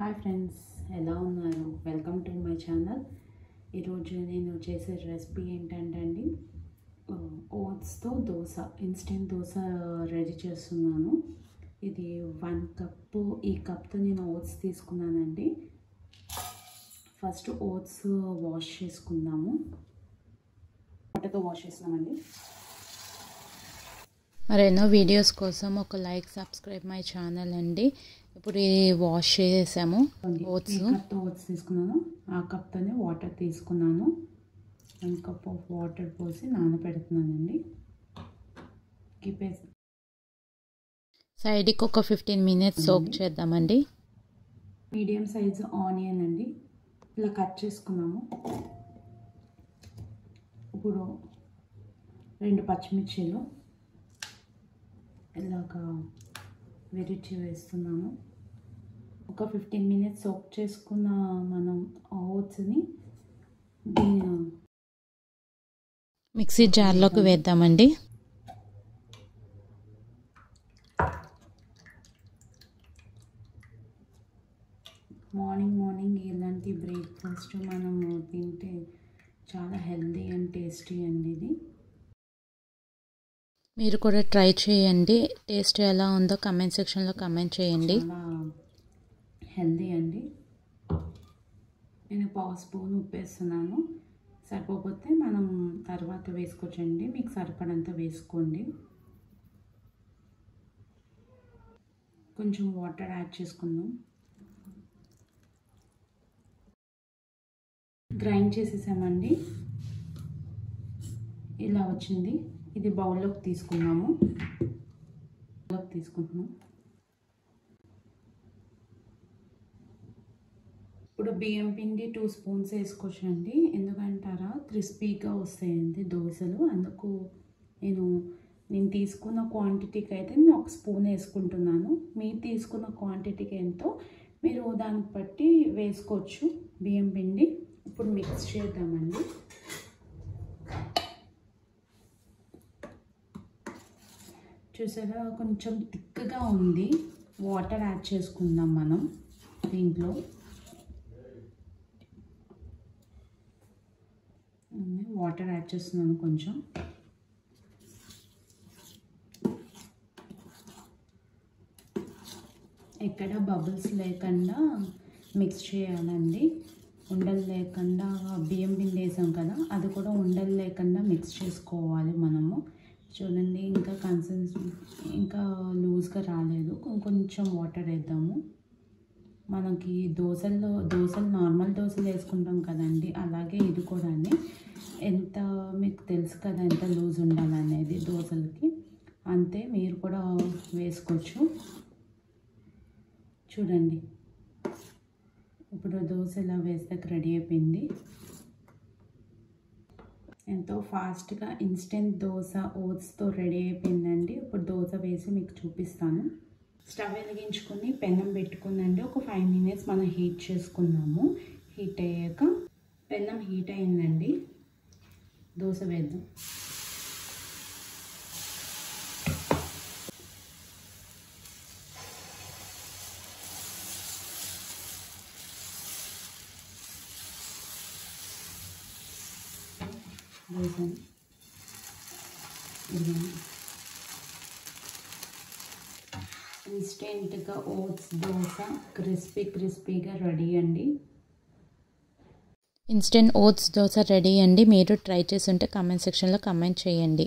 Hi friends, ఎలా ఉన్నారు? Welcome to my channel. ఈరోజు నేను చేసే రెసిపీ ఏంటంటే అండి, ఓట్స్తో దోశ, ఇన్స్టెంట్ దోశ రెడీ చేస్తున్నాను. ఇది 1 కప్పు. ఈ కప్తో నేను ఓట్స్ తీసుకున్నానండి. ఫస్ట్ ఓట్స్ వాష్ చేసుకుందాము. వాటర్తో వాష్ చేస్తున్నామండి. మరెన్నో వీడియోస్ కోసం ఒక లైక్, సబ్స్క్రైబ్ మై ఛానల్ అండి. ఇప్పుడు వాష్ చేసాము ఓట్స్. ఓట్స్ తీసుకున్నాను. ఆ కప్తోనే వాటర్ తీసుకున్నాను. 1 కప్ ఆఫ్ వాటర్ పోసి నానబెడుతున్నానండి. సైడ్కి ఒక 15 మినిట్స్ సోక్ చేద్దామండి. మీడియం సైజు ఆనియన్ అండి, ఇలా కట్ చేసుకున్నాము. ఇప్పుడు 2 పచ్చిమిర్చీలు ఇలాగా విరిచి వేస్తున్నాను. ఒక 15 మినిట్స్ సోక్ చేసుకున్న మనం ఓట్స్ని మిక్సీ జార్లోకి వేద్దామండి. మార్నింగ్ ఇలాంటి బ్రేక్ఫాస్ట్ మనము తింటే చాలా హెల్దీ అండ్ టేస్టీ అండి. ఇది మీరు కూడా ట్రై చేయండి. టేస్ట్ ఎలా ఉందో కమెంట్ సెక్షన్లో కమెంట్ చేయండి. చాలా హెల్దీ అండి. నేను 1/2 స్పూన్ ఉప్పు వేస్తున్నాను. సరిపోతే మనం తర్వాత వేసుకోవచ్చండి. మీకు సరిపడంత వేసుకోండి. కొంచెం వాటర్ యాడ్ చేసుకుందాం. గ్రైండ్ చేసేసామండి. ఇలా వచ్చింది. ఇది బౌల్లోకి తీసుకుంటున్నాం. ఇప్పుడు బియ్యం పిండి 2 స్పూన్స్ వేసుకోవచ్చండి. ఎందుకంటారా, క్రిస్పీగా వస్తాయండి దోశలు. అందుకు నేను తీసుకున్న క్వాంటిటీకి అయితే నేను 1 స్పూన్ వేసుకుంటున్నాను. మీరు తీసుకున్న క్వాంటిటీకి ఎంతో మీరు దాన్ని బట్టి వేసుకోవచ్చు బియ్యం పిండి. ఇప్పుడు మిక్స్ చేద్దామండి. చూసారా, కొంచెం థిక్గా ఉంది. వాటర్ యాడ్ చేసుకుందాం మనం దీంట్లో. వాటర్ యాడ్ చేస్తున్నాను కొంచెం. ఎక్కడ బబుల్స్ లేకుండా మిక్స్ చేయాలండి. ఉండలు లేకుండా, బియ్యం పిండి వేసాం కదా, అది కూడా ఉండలు లేకుండా మిక్స్ చేసుకోవాలి మనము. చూడండి, ఇంకా లూజ్గా రాలేదు. కొంచెం వాటర్ వేద్దాము. మనకి దోశలు నార్మల్ దోశలు వేసుకుంటాం కదండి, అలాగే ఇది కూడా ఎంత మీకు తెలుసు కదా ఎంత లూజ్ ఉండాలనేది దోశలకి. అంతే మీరు కూడా వేసుకోవచ్చు. చూడండి, ఇప్పుడు దోశ ఇలా వేస్తే రెడీ అయిపోయింది. ఎంతో ఫాస్ట్గా ఇన్స్టెంట్ దోశ ఓట్స్తో రెడీ అయిపోయిందండి. ఇప్పుడు దోశ వేసి మీకు చూపిస్తాను. స్టవ్ వెలిగించుకొని పెనం పెట్టుకుందండి. ఒక 5 మినిట్స్ మనం హీట్ చేసుకుందాము. హీట్ అయ్యాక పెనం హీట్ అయిందండి. దోశ వేద్దాం. ఇన్స్టెంట్గా ఓట్స్ దోశ క్రిస్పీగా రెడీ అండి. ఇన్స్టెంట్ ఓట్స్ దోశ రెడీ అండి. మీరు ట్రై చేసి ఉంటే కమెంట్ సెక్షన్లో కమెంట్ చేయండి.